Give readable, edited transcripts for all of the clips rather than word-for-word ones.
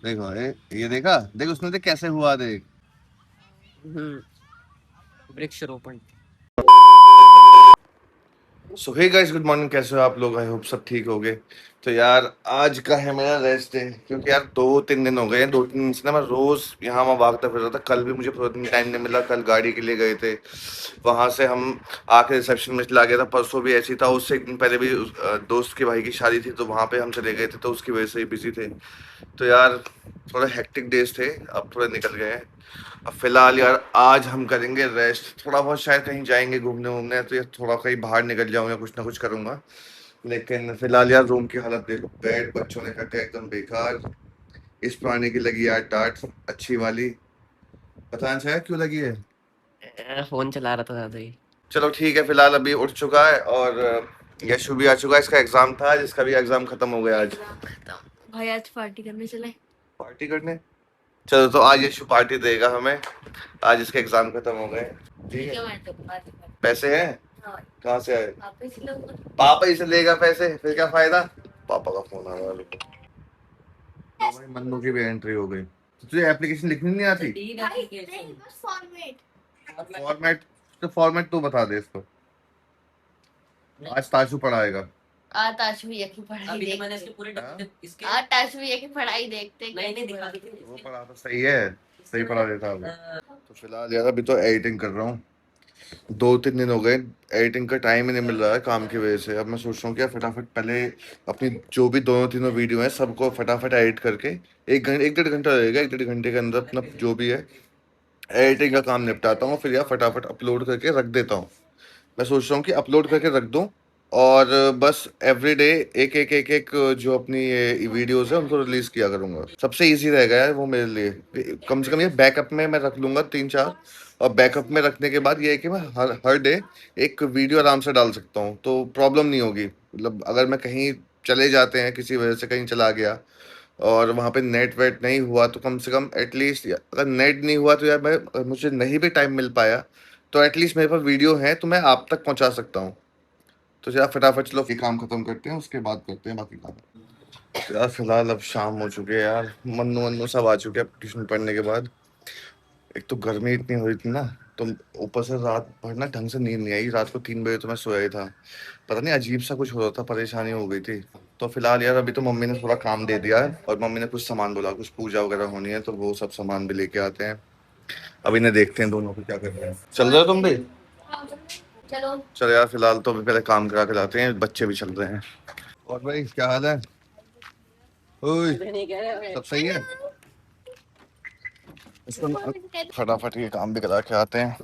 देखो ये देखा, देख उसने देख कैसे हुआ, देख। वृक्षारोपण। सो हे गाइस, गुड मॉर्निंग, कैसे हो आप लोग? आई होप सब ठीक हो गए। तो यार आज का है मेरा रेस्ट डे, क्योंकि यार 2-3 दिन हो गए हैं। 2-3 दिन से ना मैं रोज यहाँ वहाँ भागता फिर रहा था। कल भी मुझे पूरा दिन टाइम नहीं मिला, कल गाड़ी के लिए गए थे, वहां से हम आके रिसेप्शन में चला गया था। परसों भी ऐसी था, उससे एक दिन पहले भी दोस्त के भाई की शादी थी, तो वहां पे हम चले गए थे, तो उसकी वजह से ही बिजी थे। तो यार थोड़े हेक्टिक डेज थे, अब थोड़े निकल गए हैं। अब फिलहाल यार आज हम करेंगे रेस्ट, थोड़ा बहुत शायद कहीं जाएंगे घूमने वूमने, तो यार थोड़ा कहीं बाहर निकल जाऊंगा, कुछ ना कुछ करूंगा। लेकिन फिलहाल यार रूम की हालत देखो, बेड बच्चों ने कटे एकदम बेकार। इस पुराने की लगी यार डांट, अच्छी वाली, पता नहीं शायद क्यों लगी है। फोन चला रहा था ज्यादा ही। चलो ठीक है, फिलहाल अभी उठ चुका है और यशु भी आ चुका है। इसका एग्जाम था, जिसका भी एग्जाम खत्म हो गया आज। भाई आज पार्टी करने चले। पार्टी करने चलो, तो आज यशु पार्टी देगा हमें। आज इसके एग्जाम खत्म हो गए। ठीक है, पैसे हैं? हाँ। कहाँ से आए? पापा ही से लेगा पैसे, फिर क्या फायदा। पापा का फोन आ रहा है, रुको। तो भाई मन्नू की भी एंट्री हो गई। तो तुझे एप्लीकेशन लिखनी नहीं आती? फॉर्मेट, तो फॉर्मेट तू बता दे इसको। आज ताशु पढ़ाएगा। आज ताश भैया की पढ़ाई अभी तो मैंने इसके देखते। पूरे हाँ? आज ताश भैया की पढ़ाई देखते। नहीं नहीं दिखा दी वो पढ़ा तो सही है, सही पढ़ा देता अभी। तो फिलहाल यार अभी तो एडिटिंग कर रहा हूँ। 2-3 दिन हो गए, एडिटिंग का टाइम ही नहीं मिल रहा है काम की वजह से। अब मैं सोच रहा हूँ कि यार फटाफट पहले अपनी जो भी दोनों तीनों वीडियो हैं सबको फटाफट एडिट करके 1-1.5 घंटा लगेगा, 1-1.5 घंटे के अंदर अपना जो भी है एडिटिंग का काम निपटाता हूँ। फिर यार फटाफट अपलोड करके रख देता हूँ। मैं सोच रहा हूँ कि अपलोड करके रख दूँ, और बस एवरी डे एक एक जो अपनी ये वीडियोस है उनको रिलीज किया करूँगा। सबसे इजी रहेगा यार वो मेरे लिए। कम से कम ये बैकअप में मैं रख लूँगा 3-4, और बैकअप में रखने के बाद ये है कि मैं हर हर डे एक वीडियो आराम से डाल सकता हूँ, तो प्रॉब्लम नहीं होगी। मतलब अगर मैं कहीं चले जाते हैं, किसी वजह से कहीं चला गया और वहाँ पे नेट वेट नहीं हुआ, तो कम से कम एटलीस्ट, अगर नेट नहीं हुआ तो यार मैं, अगर मुझे नहीं भी टाइम मिल पाया तो एटलीस्ट मेरे पास वीडियो है, तो मैं आप तक पहुँचा सकता हूँ। तो यार फटाफट चलो ये काम खत्म करते हैं, उसके बाद करते हैं बाकी काम। तो यार फिलहाल अब शाम हो चुकी है यार, मन्नू वन्नू सब आ चुके हैं ट्यूशन पढ़ने के बाद। एक तो गर्मी इतनी हो रही थी ना, तो ऊपर से रात भर ना ढंग से नींद नहीं आई। रात को 3 बजे तो मैं सोया ही था। पता नहीं अजीब सा कुछ हो रहा था, परेशानी हो गई थी। तो फिलहाल यार अभी तो मम्मी ने थोड़ा काम दे दिया है, और मम्मी ने कुछ सामान बोला, कुछ पूजा वगैरह होनी है, तो वो सब सामान भी लेके आते हैं। अभी ने देखते हैं दोनों को क्या कर रहे हैं। चल रहे हो तुम भी? चलो चलो यार फिलहाल तो अभी पहले काम करा के लाते हैं, बच्चे भी चल रहे हैं। और भाई क्या हाल है? ओए, नहीं कह रहे। सब सही है? इसको फटाफट ये काम भी करा के आते हैं।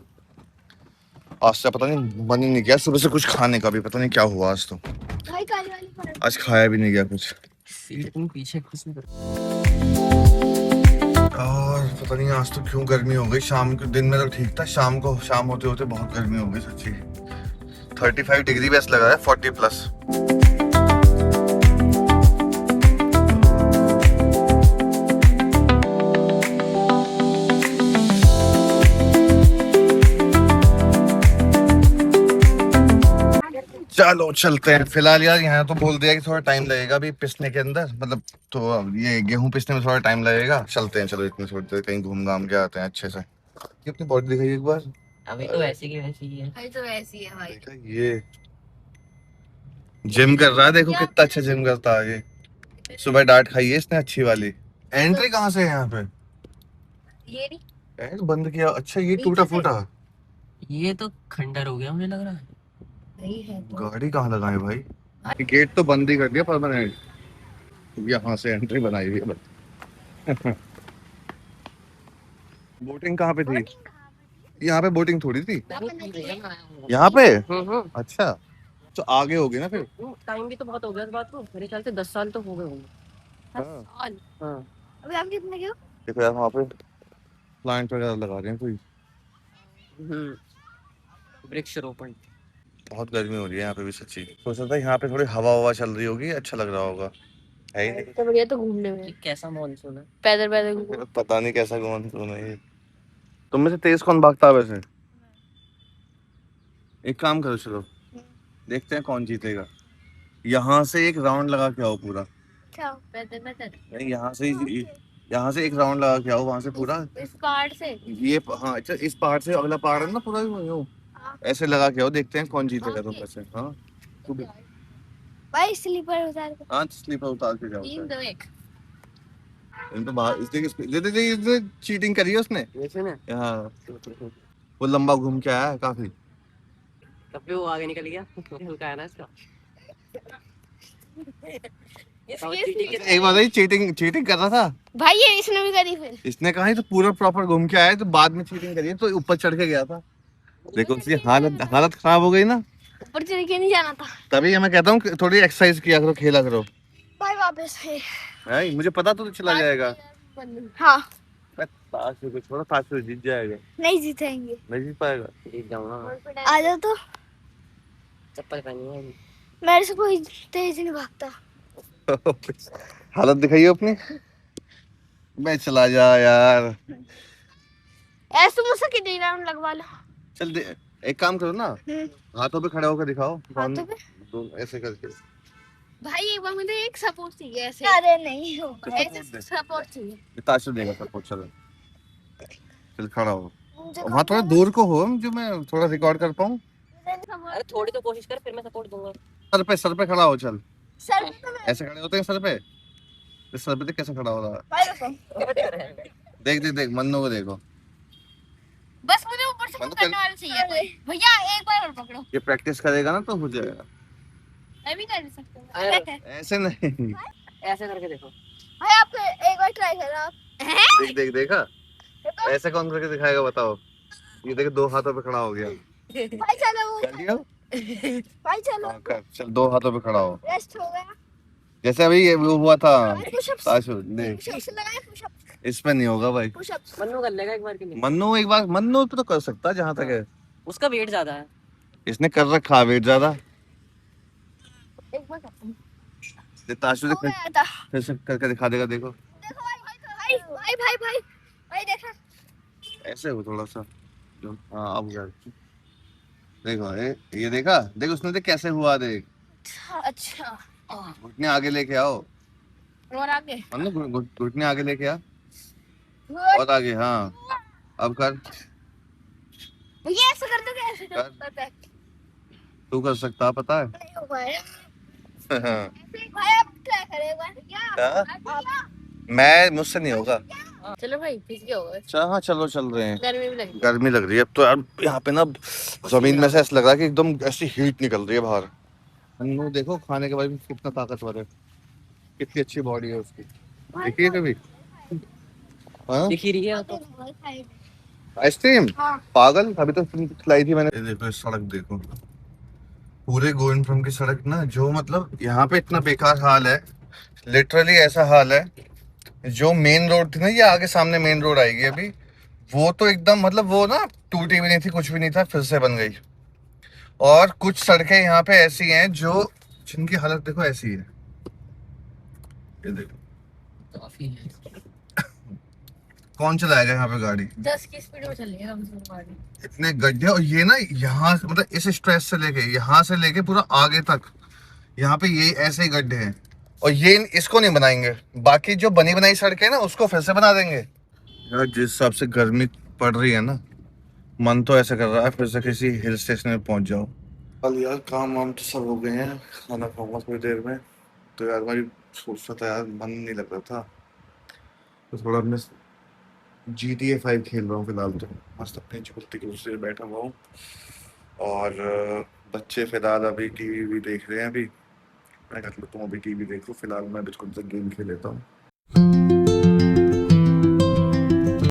आज से पता नहीं मन ही नहीं किया सुबह से कुछ खाने का भी, पता नहीं क्या हुआ आज तो। आज खाया भी नहीं गया कुछ। तुम पीछे कुछ नहीं कर। और पता नहीं आज तो क्यों गर्मी हो गई। शाम के दिन में तो ठीक था, शाम को, शाम होते होते बहुत गर्मी हो गई सच्ची। 35 डिग्री बेस्ट लगा है, 40+। चलो चलते हैं। फिलहाल यार यहाँ तो बोल दिया कि थोड़ा टाइम लगेगा अभी पिसने के अंदर, मतलब तो अब ये गेहूं पिसने में थोड़ा टाइम लगेगा। चलते हैं, चलो इतनी थोड़ी देर कहीं घूम घाम के आते हैं अच्छे से। ये अपनी बॉडी दिखाई एक बार। अभी तो ऐसी की वैसी ही है। भाई तो ऐसी है भाई। देखा ये जिम कर रहा है, देखो कितना अच्छा जिम करता है ये। सुबह डांट खाई है इसने अच्छी वाली। एंट्री कहाँ से है यहाँ पे? ये नहीं बंद किया, अच्छा ये टूटा फूटा। ये तो खंडर हो गया मुझे लग रहा है। नहीं है तो। गाड़ी कहाँ लगाए भाई? गेट तो बंद ही कर दिया परमानेंट, यहाँ से एंट्री बनाई हुई है बस। बोटिंग कहाँ पे थी? यहाँ पे बोटिंग थोड़ी थी, यहाँ पे। अच्छा, तो आगे होगी ना फिर। टाइम भी तो बहुत हो गया इस बात को, मेरे ख्याल से 10 साल तो हो गए होंगे। हाँ। साल। हाँ। अभी आप कितने के हो? देखो यार वहाँ पे प्लांट वगैरह लगा रहे हैं कोई। वृक्षारोपण। बहुत गर्मी हो रही है यहाँ पे भी सच्ची। सोच रहा था यहाँ पे थोड़ी हवा हवा चल रही होगी, अच्छा लग रहा होगा। है ही नहीं। तो बढ़िया तो घूमने में। कैसा मानसून है। पैदल पैदल घूमो। पता नहीं कैसा कौन कौन है ये। तुम में से तेज कौन भागता है वैसे? एक काम करो, चलो देखते हैं कौन जीतेगा। यहाँ से एक राउंड लगा के आओ पूरा। क्या पैदल पैदल? नहीं यहाँ से ही यहाँ से एक राउंड लगा के आओ, वहां से पूरा इस पहाड़ से ये हाँ अच्छा, इस पहाड़ से अगला पहाड़ है ना पूरा यूं हाँ। ऐसे लगा के आओ, देखते हैं कौन जीतेगा तुम ओके। में से। हाँ तू भी भाई स्लीपर उतार के हाँ स्लीपर उतार के जाओ। 3 2 1 इन तो बाहर इसने चीटिंग करी है उसने। वैसे ना हाँ वो लंबा घूम के आया है काफी। तब भी वो आगे निकल गया हल्का है ना इसका। और चीटिंग के एक बार चीटिंग चीटिंग कर रहा था भाई ये इसने भी करी फिर इसने, कहा तो पूरा प्रॉपर घूम के आया है, तो बाद में चीटिंग करी है, तो ऊपर चढ़ के गया था। देखो उसकी हालत खराब हो गई ना, ऊपर चढ़ के नहीं जाना था तभी मैं कहता हूँ कि थोड़ी एक्सरसाइज किया करो, खेला करो। भाई वापस है है मुझे पता तो चला जाएगा। हाँ ताश को छोड़ा, ताश को जीत जाएगा। नहीं जीतेंगे नहीं जीत पाएगा। जीत जाऊंगा। आ जाओ तो चप्पल पहनी है। मेरे से कोई तेज नहीं भागता हालत दिखाइए अपनी। मैं चला जा यार। ऐसे मुझसे कितने राउंड लगवा लो चल एक काम करो ना, हाथों पे खड़े होकर दिखाओ। हाथों पे दोनों ऐसे करके। भाई एक बार मुझे एक सपोर्ट चाहिए ऐसे। अरे नहीं हो support ऐसे दे। सपोर्ट चाहिए ताश देगा सपोर्ट। चलो चल खड़ा हो। मुझे वहाँ थोड़ा दूर को हो, जो मैं थोड़ा रिकॉर्ड कर पाऊँ। अरे थोड़ी तो कोशिश कर, फिर मैं सपोर्ट दूंगा। सर पे खड़ा हो। चल सर पे तो मैं ऐसे खड़े होते हैं सर पे। इस सर पे देख कैसे खड़ा हो रहा है। भाई रुको देख मन्नू को देखो। बस मुझे ऊपर से मतलब करने वाला चाहिए भैया एक बार और पकड़ो ये प्रैक्टिस करेगा ना तो हो जाएगा। मैं भी कर सकता हूँ अरे ऐसे नहीं। ऐसे करके देखो। भाई आप एक बार ट्राई करो आप देखा ऐसे कौन करके दिखाएगा बताओ। ये देख दो हाथों पे खड़ा हो गया। भाई चलो कर लिया? भाई चलो हाँ, कर चल दो हाथों पे खड़ा हो। रेस्ट हो गया जैसे अभी ये वो हुआ था पुशअप्स ताशु देख। पुशअप्स लगाए पुशअप्स इसमें नहीं होगा भाई। पुशअप्स मन्नू कर लेगा एक बार के लिए। मन्नू एक बार मन्नू तो कर सकता है जहाँ तक है। उसका वेट ज्यादा है। इसने कर रखा वेट ज्यादा। एक बार करता हूँ ये ताशु हो देख गया था फिर से करके दिखा देगा। देखो देखो भाई देखा ऐसे हो थोड़ा सा जो हाँ अब गया। देखो ये देखा देख उसने देख कैसे हुआ। देख अच्छा घुटने आगे लेके आओ। और आगे मन्नू घुटने आगे लेके आ और आगे। हाँ अब कर। भैया ऐसे कर दो कैसे कर। करता है तू कर सकता पता है। नहीं हो पाया हाँ। ऐसे भाई आप ट्राई करें एक बार क्या? आप मैं मुझसे नहीं होगा। चलो भाई फिस गया होगा अच्छा हाँ चलो चल रहे हैं। गर्मी भी लगी गर्मी लग रही है अब तो यार। यहाँ पे ना जमीन में से ऐसा लग रहा है कि एकदम ऐसी हीट निकल रही है बाहर। मन्नू देखो खाने के बाद भी कितना ताकतवर है, कितनी अच्छी बॉडी है उसकी। देखिए कभी हाँ दिख ही रही है तो। आइसक्रीम हाँ पागल अभी तो खिलाई थी मैंने। ये देखो सड़क देखो, पूरे गोविंदपुरम की सड़क ना, जो मतलब यहाँ पे इतना बेकार हाल है। लिटरली ऐसा हाल है, जो मेन रोड थी ना, ये आगे सामने मेन रोड आएगी अभी, वो तो एकदम मतलब वो ना टूटी भी नहीं थी, कुछ भी नहीं था, फिर से बन गई। और कुछ सड़कें यहाँ पे ऐसी हैं जो जिनकी हालत देखो ऐसी है। ये देखो काफी है। कौन चलाएगा यहाँ पे गाड़ी। 10 की स्पीड में चलेगी हम गाड़ी इतने गड्ढे, और ये ना यहाँ से मतलब इस स्ट्रेस से लेके यहाँ से लेके पूरा आगे तक यहाँ पे ये ऐसे ही गड्ढे हैं। और ये इसको नहीं बनाएंगे, बाकी जो बनी बनाई सड़कें ना उसको फिर से बना देंगे। यार जिस हिसाब से गर्मी पड़ रही है ना, मन तो ऐसा कर रहा है फिर से किसी हिल स्टेशन में पहुंच जाओ। कल यार काम वाम तो सब हो गए हैं, खाना खाऊंगा थोड़ी देर में। तो यार मैं सोच रहा था यार, मन नहीं लग रहा था, तो थोड़ा अपने GTA 5 खेल रहा हूँ फिलहाल। तो मस्त अपने चुलती के दूसरे बैठा हुआ हूँ। और बच्चे फिलहाल अभी टीवी भी देख रहे हैं। अभी मैं कहता हूँ तुम अभी टीवी देखो, फिलहाल मैं बिल्कुल से गेम खेल लेता हूँ।